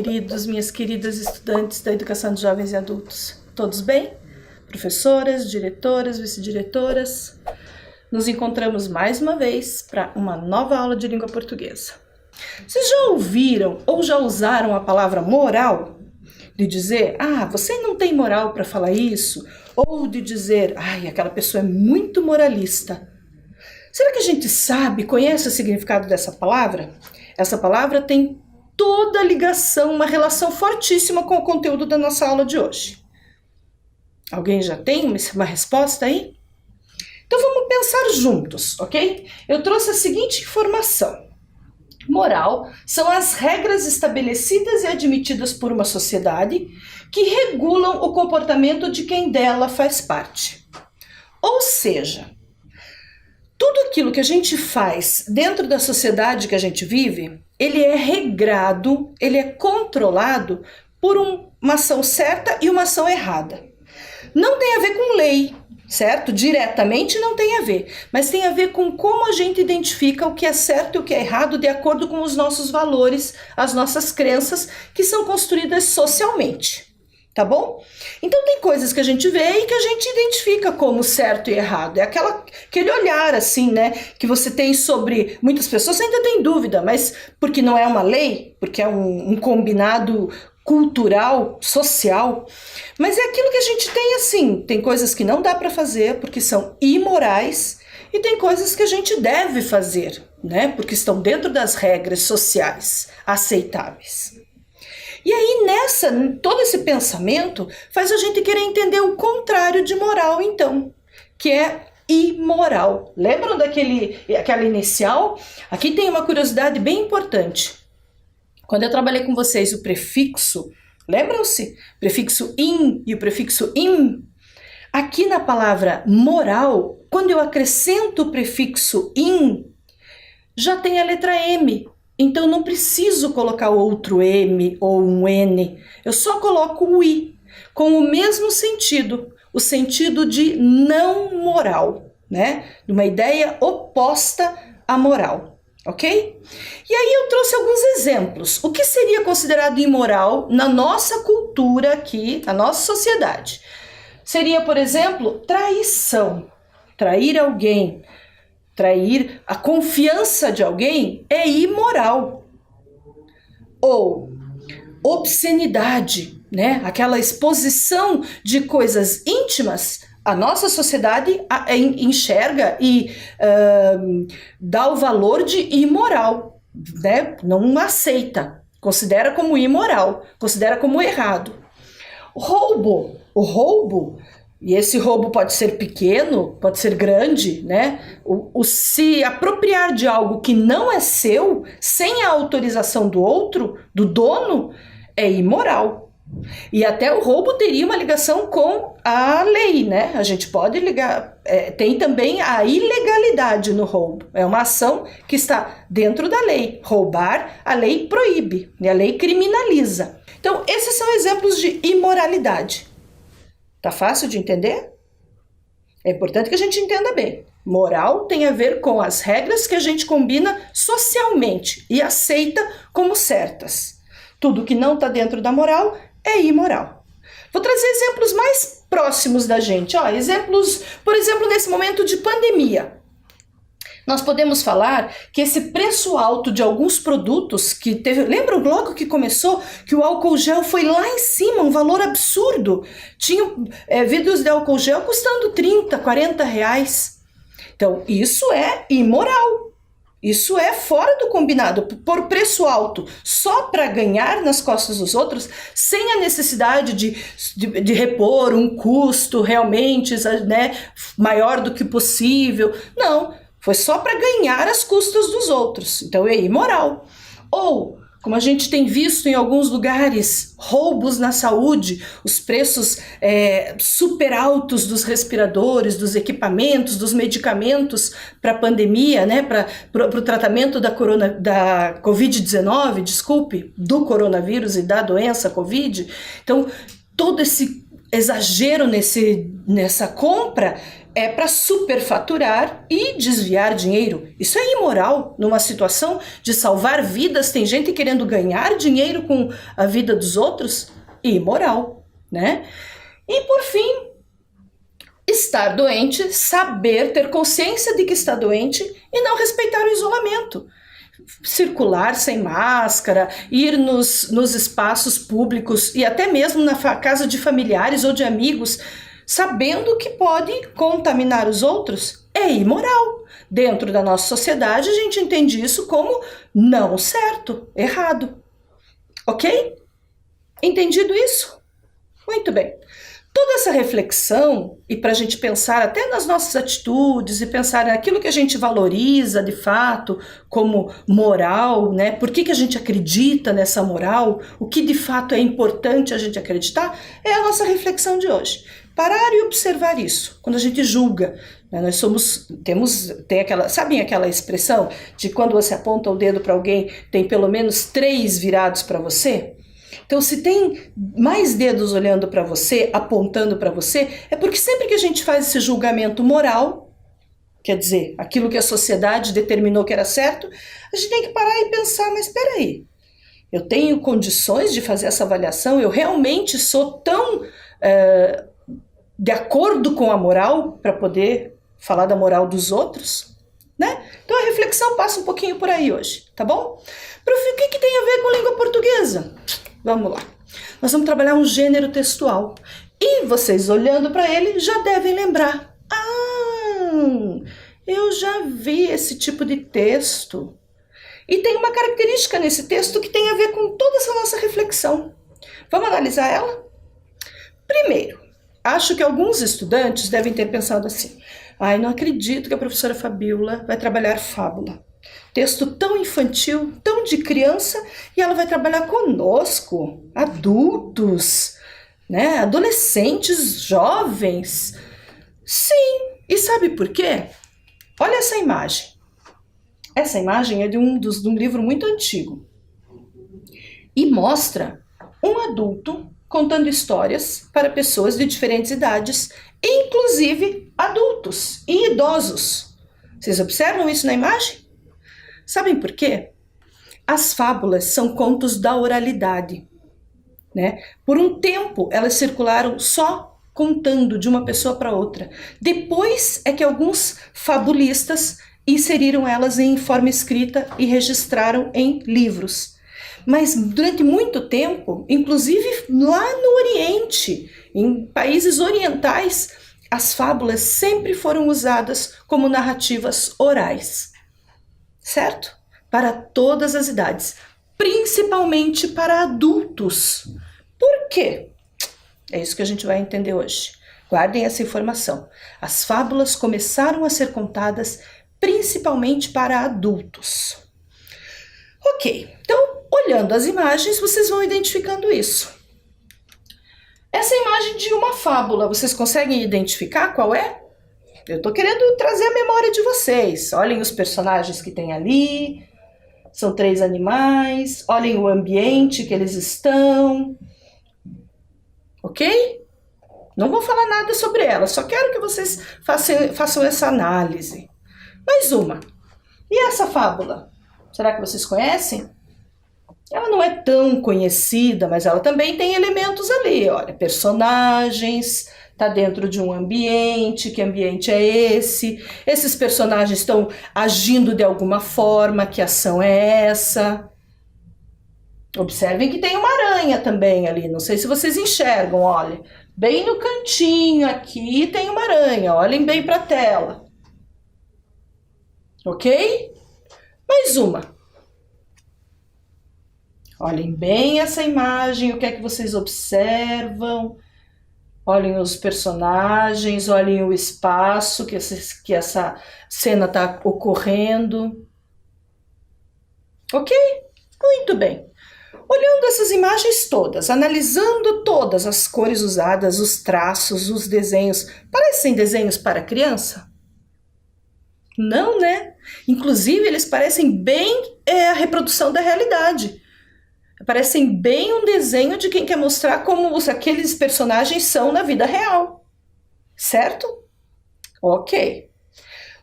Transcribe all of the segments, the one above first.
queridos, minhas queridas estudantes da Educação de Jovens e Adultos. Todos bem? Professoras, diretoras, vice-diretoras, nos encontramos mais uma vez para uma nova aula de língua portuguesa. Vocês já ouviram ou já usaram a palavra moral? De dizer, você não tem moral para falar isso? Ou de dizer, aquela pessoa é muito moralista. Será que a gente sabe, conhece o significado dessa palavra? Essa palavra tem toda a ligação, uma relação fortíssima com o conteúdo da nossa aula de hoje. Alguém já tem uma resposta aí? Então vamos pensar juntos, ok? Eu trouxe a seguinte informação. Moral são as regras estabelecidas e admitidas por uma sociedade que regulam o comportamento de quem dela faz parte. Ou seja, tudo aquilo que a gente faz dentro da sociedade que a gente vive, ele é regrado, ele é controlado por uma ação certa e uma ação errada. Não tem a ver com lei, certo? Diretamente não tem a ver, mas tem a ver com como a gente identifica o que é certo e o que é errado de acordo com os nossos valores, as nossas crenças que são construídas socialmente. Tá bom? Então tem coisas que a gente vê e que a gente identifica como certo e errado. É aquele olhar assim, né? Que você tem sobre... Muitas pessoas ainda têm dúvida, mas porque não é uma lei, porque é um combinado cultural, social. Mas é aquilo que a gente tem assim. Tem coisas que não dá para fazer porque são imorais e tem coisas que a gente deve fazer, né? Porque estão dentro das regras sociais aceitáveis. E aí, todo esse pensamento faz a gente querer entender o contrário de moral, então, que é imoral. Lembram aquela inicial? Aqui tem uma curiosidade bem importante. Quando eu trabalhei com vocês o prefixo, lembram-se? Prefixo in e o prefixo im. Aqui na palavra moral, quando eu acrescento o prefixo in, já tem a letra M. Então não preciso colocar outro M ou um N, eu só coloco o I, com o mesmo sentido, o sentido de não moral, né? De uma ideia oposta à moral, ok? E aí eu trouxe alguns exemplos. O que seria considerado imoral na nossa cultura aqui, na nossa sociedade? Seria, por exemplo, traição, trair alguém. Trair a confiança de alguém é imoral. Ou obscenidade, né? Aquela exposição de coisas íntimas, a nossa sociedade enxerga e dá o valor de imoral, né? Não aceita, considera como imoral, considera como errado. O roubo, e esse roubo pode ser pequeno, pode ser grande, né? O se apropriar de algo que não é seu, sem a autorização do outro, do dono, é imoral. E até o roubo teria uma ligação com a lei, né? A gente pode ligar... tem também a ilegalidade no roubo. É uma ação que está dentro da lei. Roubar, a lei proíbe, e a lei criminaliza. Então, esses são exemplos de imoralidade. Tá fácil de entender? É importante que a gente entenda bem. Moral tem a ver com as regras que a gente combina socialmente e aceita como certas. Tudo que não está dentro da moral é imoral. Vou trazer exemplos mais próximos da gente. Exemplos, por exemplo, nesse momento de pandemia. Nós podemos falar que esse preço alto de alguns produtos que teve... Lembram logo que começou que o álcool gel foi lá em cima, um valor absurdo? Tinha vidros de álcool gel custando 30, 40 reais. Então, isso é imoral. Isso é fora do combinado. Por preço alto, só para ganhar nas costas dos outros, sem a necessidade de repor um custo realmente, né, maior do que possível. Não. Foi só para ganhar as custas dos outros. Então é imoral. Ou, como a gente tem visto em alguns lugares, roubos na saúde, os preços super altos dos respiradores, dos equipamentos, dos medicamentos para a pandemia, né, para o tratamento da Covid-19, do coronavírus e da doença Covid. Então, todo esse exagero nessa compra é para superfaturar e desviar dinheiro. Isso é imoral. Numa situação de salvar vidas, tem gente querendo ganhar dinheiro com a vida dos outros? Imoral, né? E por fim, estar doente, saber, ter consciência de que está doente e não respeitar o isolamento. Circular sem máscara, ir nos espaços públicos e até mesmo na casa de familiares ou de amigos, sabendo que pode contaminar os outros, é imoral. Dentro da nossa sociedade, a gente entende isso como não certo, errado. Ok? Entendido isso? Muito bem. Toda essa reflexão, e para a gente pensar até nas nossas atitudes e pensar naquilo que a gente valoriza de fato como moral, né? Por que a gente acredita nessa moral, o que de fato é importante a gente acreditar, é a nossa reflexão de hoje. Parar e observar isso, quando a gente julga, né? Nós tem aquela, sabem aquela expressão de quando você aponta o dedo para alguém, tem pelo menos 3 virados para você? Então, se tem mais dedos olhando para você, apontando para você, é porque sempre que a gente faz esse julgamento moral, quer dizer, aquilo que a sociedade determinou que era certo, a gente tem que parar e pensar, mas espera aí, eu tenho condições de fazer essa avaliação? Eu realmente sou tão de acordo com a moral para poder falar da moral dos outros? Né? Então a reflexão passa um pouquinho por aí hoje, tá bom? Prof, o que tem a ver com língua portuguesa? Vamos lá. Nós vamos trabalhar um gênero textual. E vocês olhando para ele já devem lembrar. Eu já vi esse tipo de texto. E tem uma característica nesse texto que tem a ver com toda essa nossa reflexão. Vamos analisar ela? Primeiro, acho que alguns estudantes devem ter pensado assim: não acredito que a professora Fabíola vai trabalhar fábula. Texto tão infantil, tão de criança, e ela vai trabalhar conosco, adultos, né? Adolescentes, jovens. Sim, e sabe por quê? Olha essa imagem. Essa imagem é de um livro muito antigo e mostra um adulto contando histórias para pessoas de diferentes idades, inclusive adultos e idosos. Vocês observam isso na imagem? Sabem por quê? As fábulas são contos da oralidade, né? Por um tempo elas circularam só contando de uma pessoa para outra. Depois é que alguns fabulistas inseriram elas em forma escrita e registraram em livros. Mas durante muito tempo, inclusive lá no Oriente, em países orientais, as fábulas sempre foram usadas como narrativas orais. Certo? Para todas as idades, principalmente para adultos. Por quê? É isso que a gente vai entender hoje. Guardem essa informação. As fábulas começaram a ser contadas principalmente para adultos. Ok, então, olhando as imagens, vocês vão identificando isso. Essa é a imagem de uma fábula, vocês conseguem identificar qual é? Eu estou querendo trazer a memória de vocês. Olhem os personagens que tem ali. São 3 animais. Olhem o ambiente que eles estão. Ok? Não vou falar nada sobre ela. Só quero que vocês façam essa análise. Mais uma. E essa fábula? Será que vocês conhecem? Ela não é tão conhecida, mas ela também tem elementos ali. Olha, personagens... Está dentro de um ambiente, que ambiente é esse? Esses personagens estão agindo de alguma forma, que ação é essa? Observem que tem uma aranha também ali, não sei se vocês enxergam, olha. Bem no cantinho aqui tem uma aranha, olhem bem para a tela. Ok? Mais uma. Olhem bem essa imagem, o que é que vocês observam? Olhem os personagens, olhem o espaço que essa cena está ocorrendo. Ok? Muito bem. Olhando essas imagens todas, analisando todas as cores usadas, os traços, os desenhos, parecem desenhos para criança? Não, né? Inclusive, eles parecem bem a reprodução da realidade. Parecem bem um desenho de quem quer mostrar como aqueles personagens são na vida real. Certo? Ok.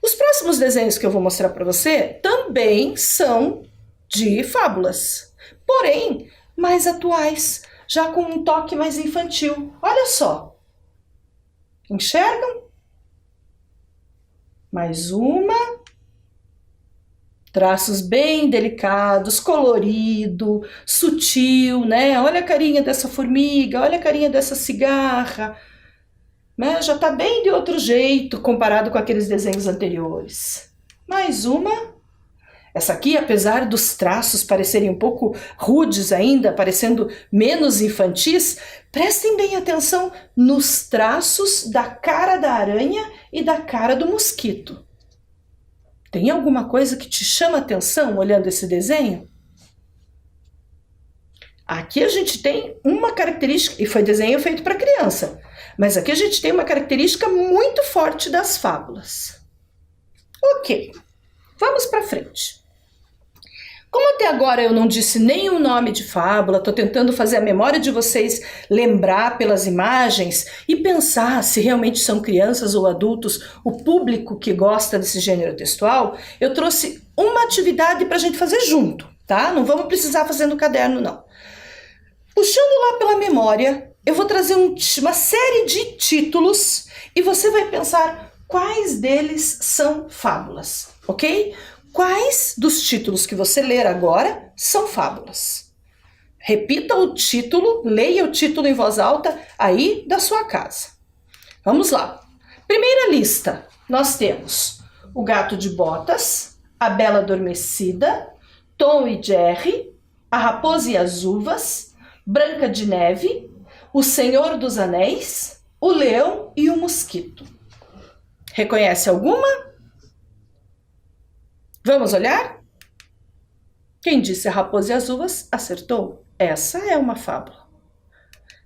Os próximos desenhos que eu vou mostrar para você também são de fábulas, porém mais atuais, já com um toque mais infantil. Olha só. Enxergam? Mais uma. Traços bem delicados, colorido, sutil, né? Olha a carinha dessa formiga, olha a carinha dessa cigarra, né? Já está bem de outro jeito comparado com aqueles desenhos anteriores. Mais uma. Essa aqui, apesar dos traços parecerem um pouco rudes ainda, parecendo menos infantis, prestem bem atenção nos traços da cara da aranha e da cara do mosquito. Tem alguma coisa que te chama atenção olhando esse desenho? Aqui a gente tem uma característica, e foi desenho feito para criança, mas aqui a gente tem uma característica muito forte das fábulas. Ok, vamos para frente. Como até agora eu não disse nenhum nome de fábula, estou tentando fazer a memória de vocês lembrar pelas imagens e pensar se realmente são crianças ou adultos, o público que gosta desse gênero textual, eu trouxe uma atividade para a gente fazer junto, tá? Não vamos precisar fazer no caderno, não. Puxando lá pela memória, eu vou trazer uma série de títulos e você vai pensar quais deles são fábulas, ok? Quais dos títulos que você ler agora são fábulas? Repita o título, leia o título em voz alta aí da sua casa. Vamos lá. Primeira lista, nós temos O Gato de Botas, A Bela Adormecida, Tom e Jerry, A Raposa e as Uvas, Branca de Neve, O Senhor dos Anéis, O Leão e o Mosquito. Reconhece alguma? Vamos olhar? Quem disse A Raposa e as Uvas acertou. Essa é uma fábula.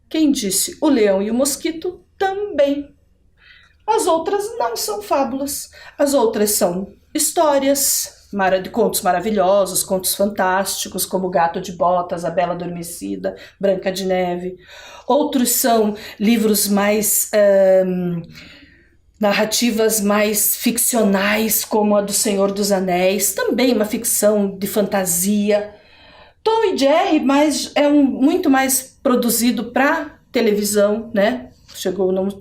Quem disse O Leão e o Mosquito também. As outras não são fábulas. As outras são histórias, de contos maravilhosos, contos fantásticos, como O Gato de Botas, A Bela Adormecida, Branca de Neve. Outros são livros mais... narrativas mais ficcionais, como a do Senhor dos Anéis, também uma ficção de fantasia. Tom e Jerry muito mais produzido para televisão, né?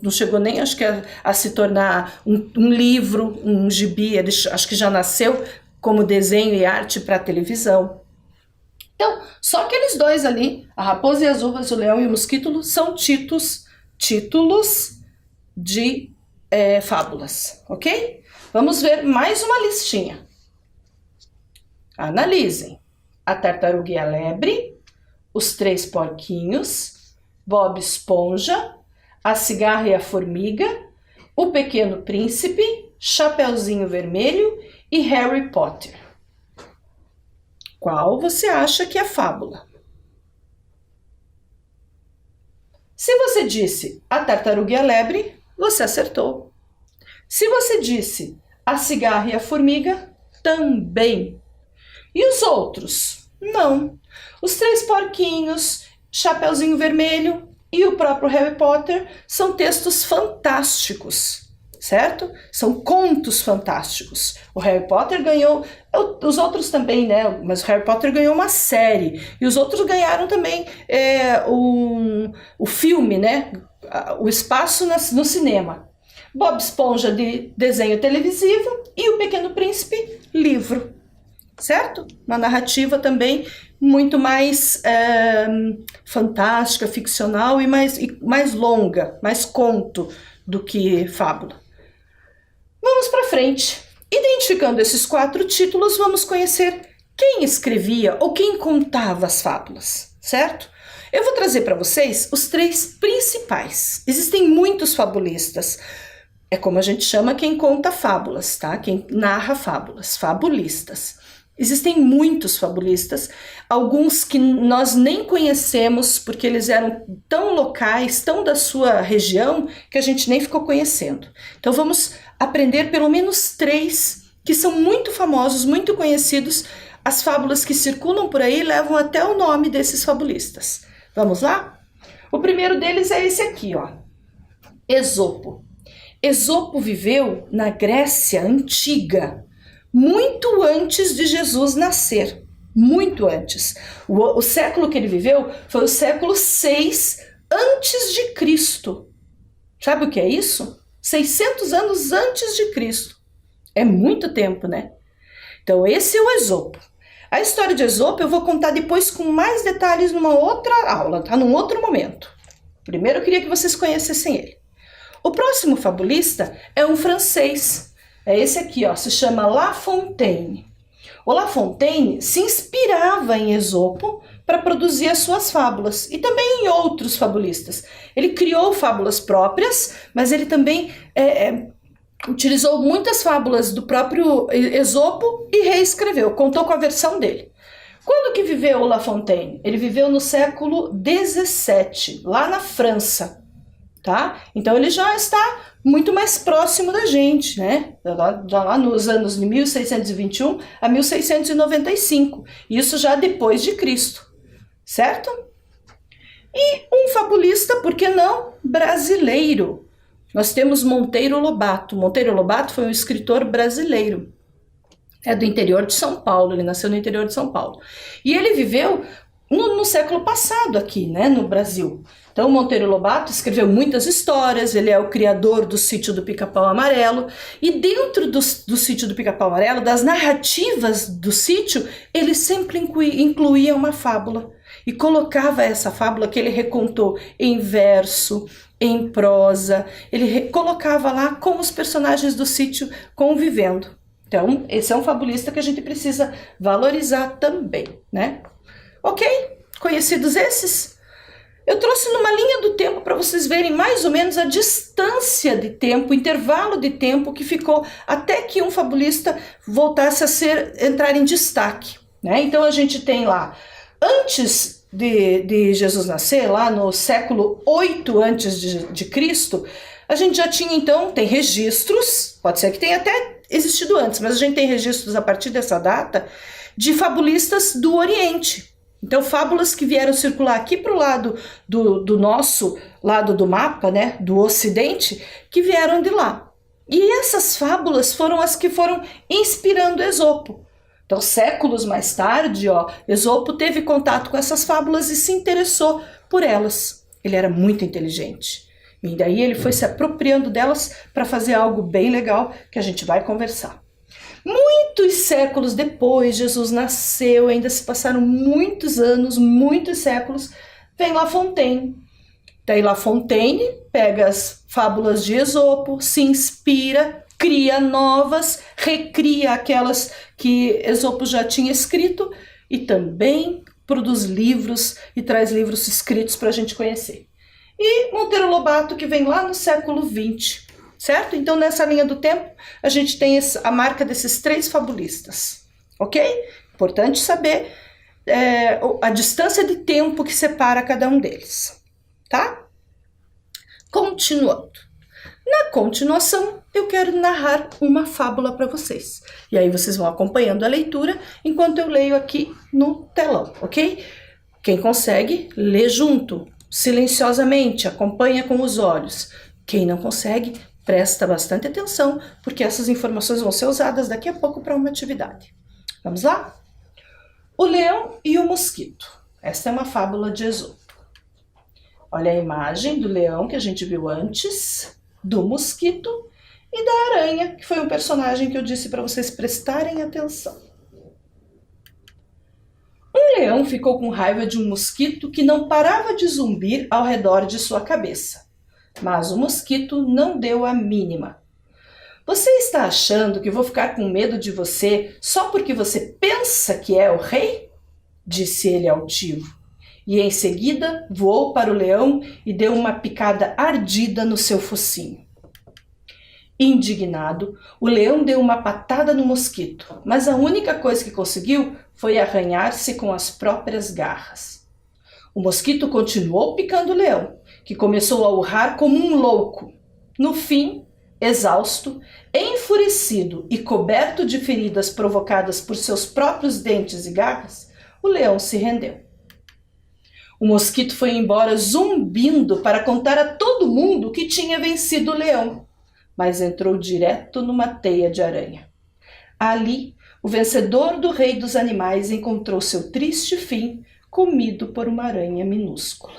Não chegou nem, acho que, a se tornar um livro, um gibi, acho que já nasceu como desenho e arte para televisão. Então, só aqueles dois ali, A Raposa e as Uvas, O Leão e o Mosquito, são títulos de fábulas, ok? Vamos ver mais uma listinha. Analisem. A Tartaruga e a Lebre, Os Três Porquinhos, Bob Esponja, A Cigarra e a Formiga, O Pequeno Príncipe, Chapeuzinho Vermelho e Harry Potter. Qual você acha que é fábula? Se você disse A Tartaruga e a Lebre, você acertou. Se você disse A Cigarra e a Formiga, também. E os outros? Não. Os Três Porquinhos, Chapeuzinho Vermelho e o próprio Harry Potter são textos fantásticos, certo? São contos fantásticos. O Harry Potter ganhou, os outros também, né? Mas o Harry Potter ganhou uma série. E os outros ganharam também o filme, né? O espaço no cinema. Bob Esponja de desenho televisivo e O Pequeno Príncipe, livro, certo? Uma narrativa também muito mais fantástica, ficcional e mais longa, mais conto do que fábula. Vamos para frente. Identificando esses 4 títulos, vamos conhecer quem escrevia ou quem contava as fábulas, certo? Eu vou trazer para vocês os 3 principais. Existem muitos fabulistas. É como a gente chama quem conta fábulas, tá? Quem narra fábulas, fabulistas. Existem muitos fabulistas, alguns que nós nem conhecemos porque eles eram tão locais, tão da sua região, que a gente nem ficou conhecendo. Então vamos aprender pelo menos 3 que são muito famosos, muito conhecidos. As fábulas que circulam por aí levam até o nome desses fabulistas. Vamos lá? O primeiro deles é esse aqui, ó. Esopo. Esopo viveu na Grécia antiga, muito antes de Jesus nascer, muito antes. O século que ele viveu foi o século 6 antes de Cristo. Sabe o que é isso? 600 anos antes de Cristo. É muito tempo, né? Então esse é o Esopo. A história de Esopo eu vou contar depois com mais detalhes numa outra aula, tá? Num outro momento. Primeiro eu queria que vocês conhecessem ele. O próximo fabulista é um francês. É esse aqui, ó, se chama La Fontaine. O La Fontaine se inspirava em Esopo para produzir as suas fábulas e também em outros fabulistas. Ele criou fábulas próprias, mas ele também utilizou muitas fábulas do próprio Esopo e reescreveu, contou com a versão dele. Quando que viveu o La Fontaine? Ele viveu no século XVII, lá na França, tá? Então ele já está muito mais próximo da gente, né? Já lá nos anos de 1621 a 1695, isso já depois de Cristo, certo? E um fabulista, por que não, brasileiro. Nós temos Monteiro Lobato. Monteiro Lobato foi um escritor brasileiro. É do interior de São Paulo, ele nasceu no interior de São Paulo. E ele viveu no século passado aqui, né, no Brasil. Então, Monteiro Lobato escreveu muitas histórias, ele é o criador do Sítio do Pica-Pau Amarelo, e dentro do Sítio do Pica-Pau Amarelo, das narrativas do sítio, ele sempre incluía uma fábula, e colocava essa fábula que ele recontou em verso, em prosa, ele colocava lá com os personagens do sítio convivendo. Então, esse é um fabulista que a gente precisa valorizar também, né? Ok? Conhecidos esses? Eu trouxe numa linha do tempo para vocês verem mais ou menos a distância de tempo, o intervalo de tempo que ficou até que um fabulista voltasse a entrar em destaque, né? Então a gente tem lá, antes de Jesus nascer, lá no século 8 antes de Cristo, a gente já tinha então, tem registros, pode ser que tenha até existido antes, mas a gente tem registros a partir dessa data de fabulistas do Oriente. Então, fábulas que vieram circular aqui para o lado do nosso lado do mapa, né, do Ocidente, que vieram de lá. E essas fábulas foram as que foram inspirando Esopo. Então, séculos mais tarde, ó, Esopo teve contato com essas fábulas e se interessou por elas. Ele era muito inteligente. E daí ele foi se apropriando delas para fazer algo bem legal que a gente vai conversar. Muitos séculos depois, Jesus nasceu, ainda se passaram muitos anos, muitos séculos, vem La Fontaine. Daí La Fontaine pega as fábulas de Esopo, se inspira, cria novas, recria aquelas que Esopo já tinha escrito e também produz livros e traz livros escritos para a gente conhecer. E Monteiro Lobato, que vem lá no século XX. Certo? Então, nessa linha do tempo, a gente tem a marca desses 3 fabulistas, ok? Importante saber a distância de tempo que separa cada um deles, tá? Continuando. Na continuação, eu quero narrar uma fábula para vocês. E aí vocês vão acompanhando a leitura enquanto eu leio aqui no telão, ok? Quem consegue, lê junto, silenciosamente, acompanha com os olhos. Quem não consegue, presta bastante atenção, porque essas informações vão ser usadas daqui a pouco para uma atividade. Vamos lá? O leão e o mosquito. Esta é uma fábula de Esopo. Olha a imagem do leão que a gente viu antes, do mosquito e da aranha, que foi um personagem que eu disse para vocês prestarem atenção. Um leão ficou com raiva de um mosquito que não parava de zumbir ao redor de sua cabeça. Mas o mosquito não deu a mínima. Você está achando que vou ficar com medo de você só porque você pensa que é o rei? Disse ele altivo. E em seguida voou para o leão e deu uma picada ardida no seu focinho. Indignado, o leão deu uma patada no mosquito, mas a única coisa que conseguiu foi arranhar-se com as próprias garras. O mosquito continuou picando o leão, que começou a urrar como um louco. No fim, exausto, enfurecido e coberto de feridas provocadas por seus próprios dentes e garras, o leão se rendeu. O mosquito foi embora zumbindo para contar a todo mundo que tinha vencido o leão. mas entrou direto numa teia de aranha. Ali, o vencedor do rei dos animais encontrou seu triste fim, comido por uma aranha minúscula.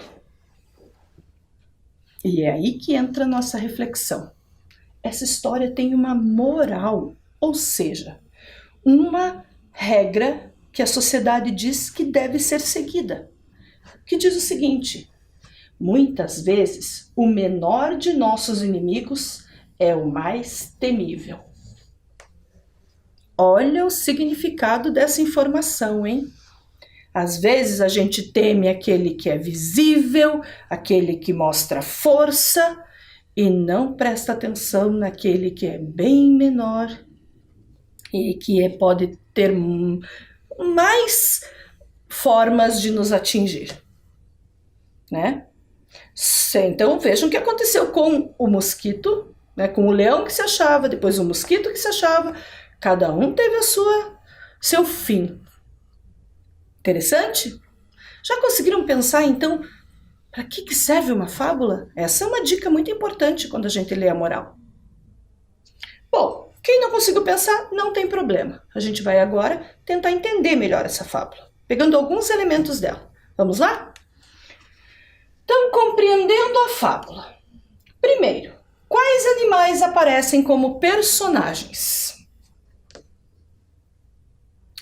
E é aí que entra a nossa reflexão. Essa história tem uma moral, ou seja, uma regra que a sociedade diz que deve ser seguida, que diz o seguinte: muitas vezes o menor de nossos inimigos é o mais temível. Olha o significado dessa informação, hein? Às vezes a gente teme aquele que é visível, aquele que mostra força, e não presta atenção naquele que é bem menor e que pode ter mais formas de nos atingir, né? Então vejam o que aconteceu com o mosquito, né? Com o leão que se achava, depois o mosquito que se achava. Cada um teve seu fim. Interessante? Já conseguiram pensar, então, para que serve uma fábula? Essa é uma dica muito importante quando a gente lê a moral. Bom, quem não conseguiu pensar, não tem problema. A gente vai agora tentar entender melhor essa fábula, pegando alguns elementos dela. Vamos lá? Então, compreendendo a fábula. Primeiro, quais animais aparecem como personagens?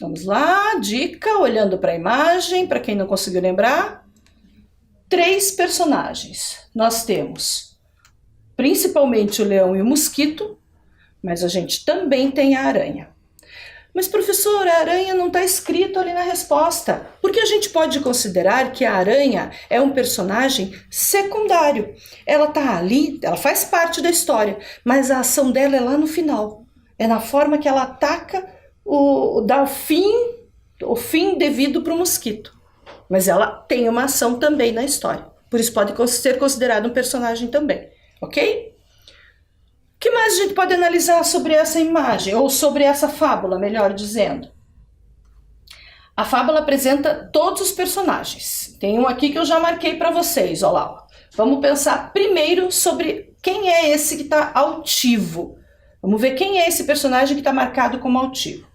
Vamos lá, dica, olhando para a imagem, para quem não conseguiu lembrar. 3 personagens. Nós temos principalmente o leão e o mosquito, mas a gente também tem a aranha. Mas, professora, a aranha não está escrito ali na resposta, porque a gente pode considerar que a aranha é um personagem secundário. Ela está ali, ela faz parte da história, mas a ação dela é lá no final. É na forma que ela ataca, dá o fim devido para o mosquito. Mas ela tem uma ação também na história. Por isso pode ser considerado um personagem também, ok? O que mais a gente pode analisar sobre essa imagem, ou sobre essa fábula, melhor dizendo? A fábula apresenta todos os personagens. Tem um aqui que eu já marquei para vocês, olha lá. Ó. Vamos pensar primeiro sobre quem é esse que está altivo. Vamos ver quem é esse personagem que está marcado como altivo.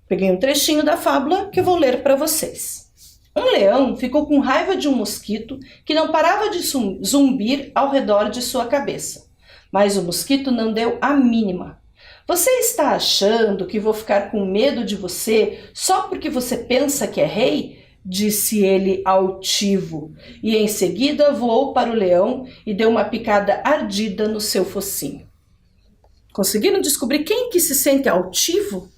Peguei um trechinho da fábula que eu vou ler para vocês. Um leão ficou com raiva de um mosquito que não parava de zumbir ao redor de sua cabeça. Mas o mosquito não deu a mínima. Você está achando que vou ficar com medo de você só porque você pensa que é rei? Disse ele altivo, e em seguida voou para o leão e deu uma picada ardida no seu focinho. Conseguiram descobrir quem que se sente altivo?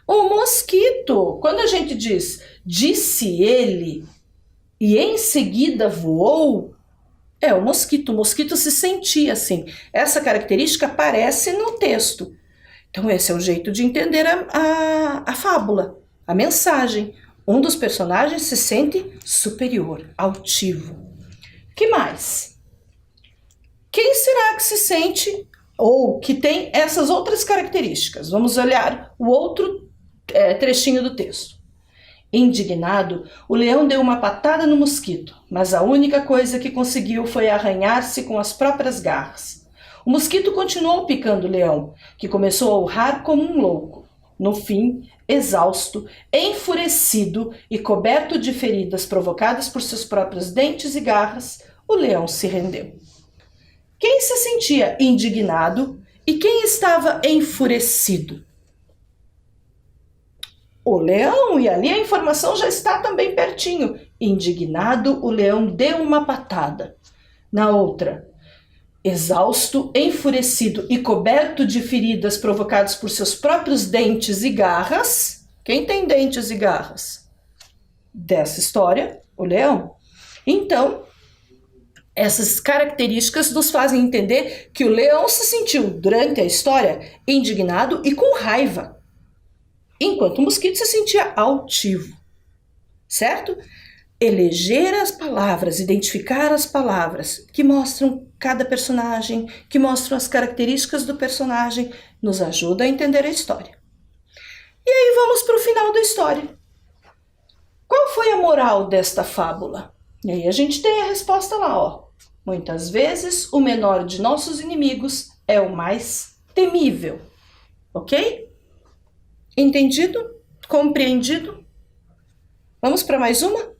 O mosquito. Quando a gente diz, disse ele, e em seguida voou, é o mosquito. O mosquito se sentia assim. Essa característica aparece no texto. Então esse é o jeito de entender a fábula, a mensagem. Um dos personagens se sente superior, altivo. Que mais? Quem será que se sente ou que tem essas outras características? Vamos olhar o outro trechinho do texto. Indignado, o leão deu uma patada no mosquito, mas a única coisa que conseguiu foi arranhar-se com as próprias garras. O mosquito continuou picando o leão, que começou a urrar como um louco. No fim, exausto, enfurecido e coberto de feridas provocadas por seus próprios dentes e garras, o leão se rendeu. Quem se sentia indignado e quem estava enfurecido? O leão, e ali a informação já está também pertinho. Indignado, o leão deu uma patada. Na outra, exausto, enfurecido e coberto de feridas provocadas por seus próprios dentes e garras. Quem tem dentes e garras? Dessa história, o leão. Então, essas características nos fazem entender que o leão se sentiu, durante a história, indignado e com raiva, enquanto o mosquito se sentia altivo, certo? Eleger as palavras, identificar as palavras que mostram cada personagem, que mostram as características do personagem, nos ajuda a entender a história. E aí vamos para o final da história. Qual foi a moral desta fábula? E aí a gente tem a resposta lá, ó. Muitas vezes, o menor de nossos inimigos é o mais temível. Ok? Entendido? Compreendido? Vamos para mais uma?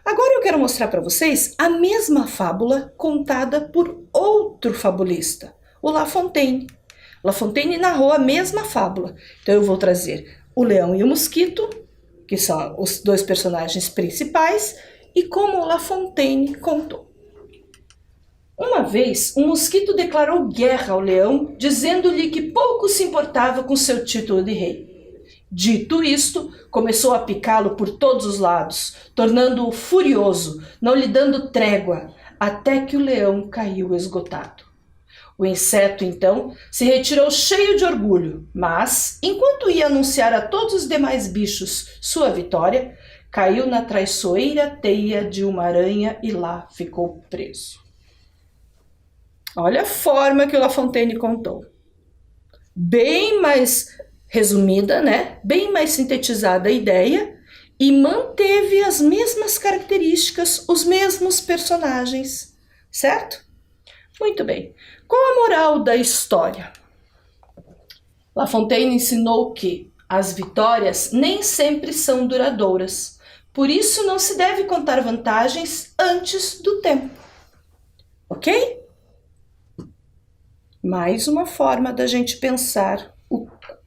Agora eu quero mostrar para vocês a mesma fábula contada por outro fabulista, o La Fontaine. La Fontaine narrou a mesma fábula. Então eu vou trazer o leão e o mosquito, que são os dois personagens principais, e como La Fontaine contou. Uma vez, um mosquito declarou guerra ao leão, dizendo-lhe que pouco se importava com seu título de rei. Dito isto, começou a picá-lo por todos os lados, tornando-o furioso, não lhe dando trégua, até que o leão caiu esgotado. O inseto, então, se retirou cheio de orgulho, mas, enquanto ia anunciar a todos os demais bichos sua vitória, caiu na traiçoeira teia de uma aranha e lá ficou preso. Olha a forma que o La Fontaine contou. Bem mais resumida, né? Bem mais sintetizada a ideia e manteve as mesmas características, os mesmos personagens, certo? Muito bem. Qual a moral da história? La Fontaine ensinou que as vitórias nem sempre são duradouras, por isso não se deve contar vantagens antes do tempo. Ok? Mais uma forma da gente pensar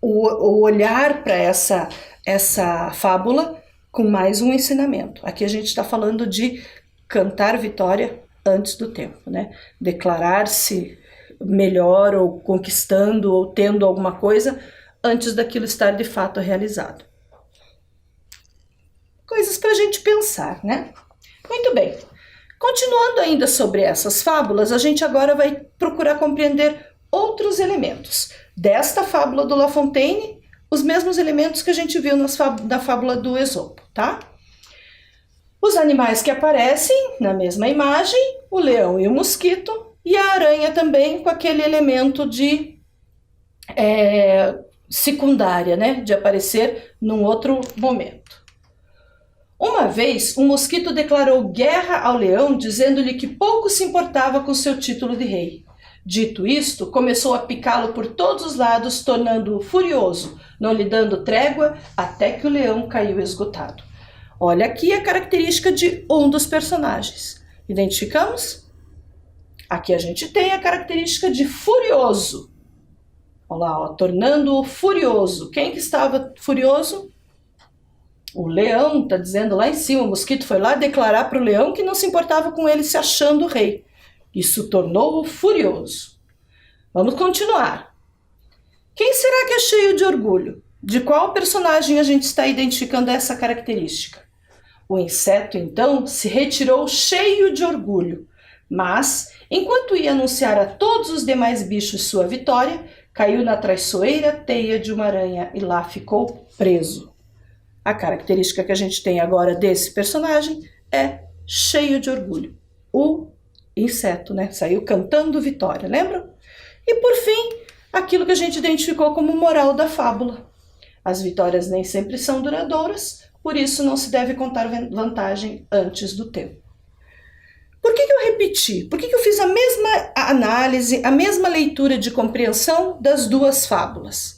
o olhar para essa fábula com mais um ensinamento. Aqui a gente está falando de cantar vitória antes do tempo, né? Declarar-se melhor ou conquistando ou tendo alguma coisa antes daquilo estar de fato realizado. Coisas para a gente pensar, né? Muito bem. Continuando ainda sobre essas fábulas, a gente agora vai procurar compreender outros elementos. Desta fábula do La Fontaine, os mesmos elementos que a gente viu na fábula do Esopo, tá? Os animais que aparecem na mesma imagem, o leão e o mosquito, e a aranha também com aquele elemento de secundária, né? De aparecer num outro momento. Uma vez, um mosquito declarou guerra ao leão, dizendo-lhe que pouco se importava com seu título de rei. Dito isto, começou a picá-lo por todos os lados, tornando-o furioso, não lhe dando trégua, até que o leão caiu esgotado. Olha aqui a característica de um dos personagens. Identificamos? Aqui a gente tem a característica de furioso. Olha lá, ó, tornando-o furioso. Quem que estava furioso? O leão, está dizendo lá em cima, o mosquito foi lá declarar para o leão que não se importava com ele se achando rei. Isso tornou-o furioso. Vamos continuar. Quem será que é cheio de orgulho? De qual personagem a gente está identificando essa característica? O inseto, então, se retirou cheio de orgulho, mas, enquanto ia anunciar a todos os demais bichos sua vitória, caiu na traiçoeira teia de uma aranha e lá ficou preso. A característica que a gente tem agora desse personagem é cheio de orgulho. O inseto, né? Saiu cantando vitória, lembram? E por fim, aquilo que a gente identificou como moral da fábula. As vitórias nem sempre são duradouras, por isso não se deve contar vantagem antes do tempo. Por que eu repeti? Por que eu fiz a mesma análise, a mesma leitura de compreensão das duas fábulas?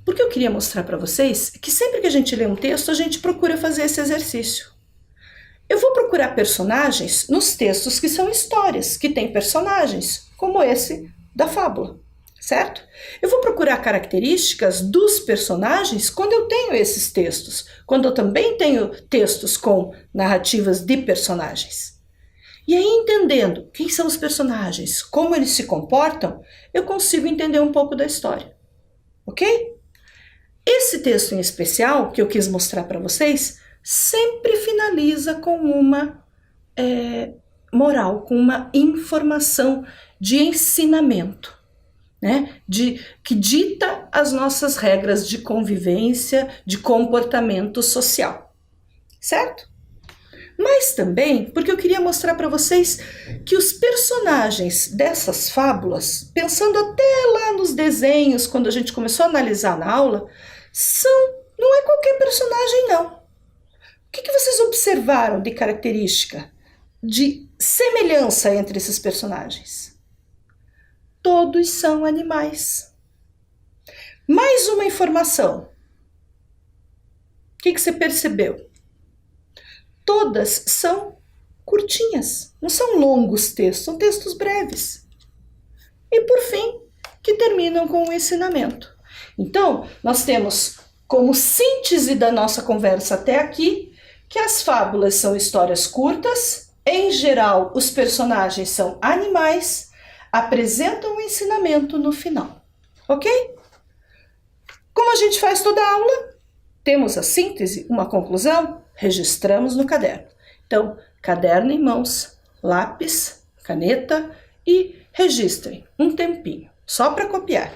Porque eu queria mostrar para vocês que sempre que a gente lê um texto, a gente procura fazer esse exercício. Eu vou procurar personagens nos textos que são histórias, que têm personagens, como esse da fábula, certo? Eu vou procurar características dos personagens quando eu tenho esses textos, quando eu também tenho textos com narrativas de personagens. E aí, entendendo quem são os personagens, como eles se comportam, eu consigo entender um pouco da história, ok? Esse texto em especial, que eu quis mostrar para vocês, sempre finaliza com uma moral, com uma informação de ensinamento, né? Que dita as nossas regras de convivência, de comportamento social, certo? Mas também porque eu queria mostrar para vocês que os personagens dessas fábulas, pensando até lá nos desenhos, quando a gente começou a analisar na aula, não é qualquer personagem não. O que vocês observaram de característica? De semelhança entre esses personagens? Todos são animais. Mais uma informação. O que você percebeu? Todas são curtinhas, não são longos textos, são textos breves. E por fim, que terminam com o ensinamento. Então, nós temos como síntese da nossa conversa até aqui que as fábulas são histórias curtas, em geral os personagens são animais, apresentam um ensinamento no final. Ok? Como a gente faz toda a aula? Temos a síntese, uma conclusão, registramos no caderno. Então, caderno em mãos, lápis, caneta e registrem um tempinho, só para copiar.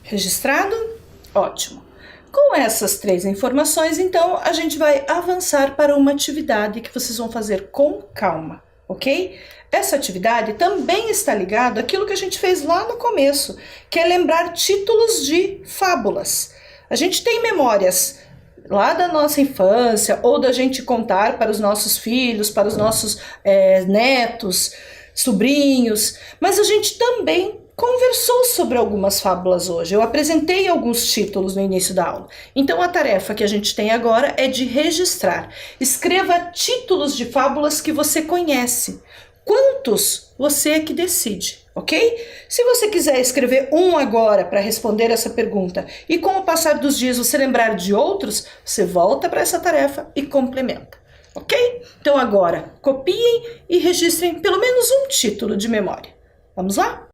Registrado? Ótimo. Com essas 3 informações, então, a gente vai avançar para uma atividade que vocês vão fazer com calma, ok? Essa atividade também está ligada àquilo que a gente fez lá no começo, que é lembrar títulos de fábulas. A gente tem memórias lá da nossa infância, ou da gente contar para os nossos filhos, para os nossos netos, sobrinhos, mas a gente também conversou sobre algumas fábulas hoje. Eu apresentei alguns títulos no início da aula. Então a tarefa que a gente tem agora é de registrar. Escreva títulos de fábulas que você conhece. Quantos você é que decide, ok? Se você quiser escrever um agora para responder essa pergunta e com o passar dos dias você lembrar de outros, você volta para essa tarefa e complementa, ok? Então agora copiem e registrem pelo menos um título de memória. Vamos lá?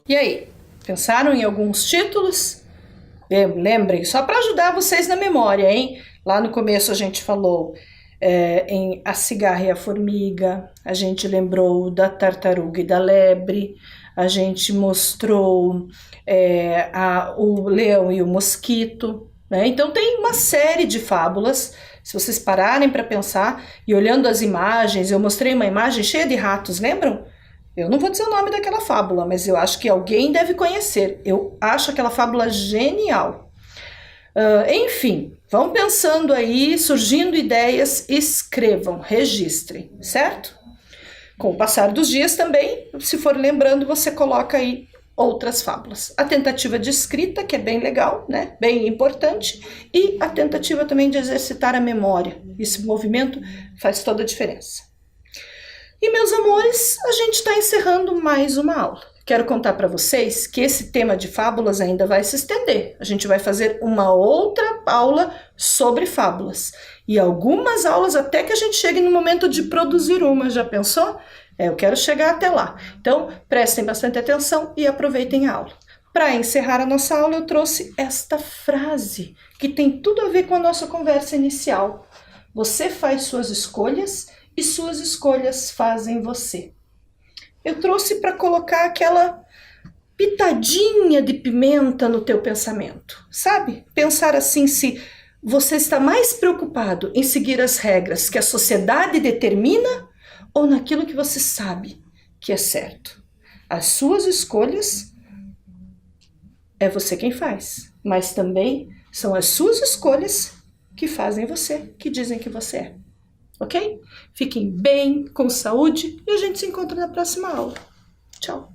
E aí, pensaram em alguns títulos? Lembrem, só para ajudar vocês na memória, hein? Lá no começo a gente falou em A Cigarra e a Formiga, a gente lembrou da Tartaruga e da Lebre, a gente mostrou o Leão e o Mosquito, né? Então tem uma série de fábulas, se vocês pararem para pensar e olhando as imagens, eu mostrei uma imagem cheia de ratos, lembram? Eu não vou dizer o nome daquela fábula, mas eu acho que alguém deve conhecer. Eu acho aquela fábula genial. Enfim, vão pensando aí, surgindo ideias, escrevam, registrem, certo? Com o passar dos dias também, se for lembrando, você coloca aí outras fábulas. A tentativa de escrita, que é bem legal, né? Bem importante, e a tentativa também de exercitar a memória. Esse movimento faz toda a diferença. E, meus amores, a gente está encerrando mais uma aula. Quero contar para vocês que esse tema de fábulas ainda vai se estender. A gente vai fazer uma outra aula sobre fábulas. E algumas aulas até que a gente chegue no momento de produzir uma. Já pensou? Eu quero chegar até lá. Então, prestem bastante atenção e aproveitem a aula. Para encerrar a nossa aula, eu trouxe esta frase, que tem tudo a ver com a nossa conversa inicial. Você faz suas escolhas e suas escolhas fazem você. Eu trouxe para colocar aquela pitadinha de pimenta no teu pensamento, sabe? Pensar assim, se você está mais preocupado em seguir as regras que a sociedade determina ou naquilo que você sabe que é certo. As suas escolhas é você quem faz, mas também são as suas escolhas que fazem você, que dizem que você é. Ok? Fiquem bem, com saúde e a gente se encontra na próxima aula. Tchau!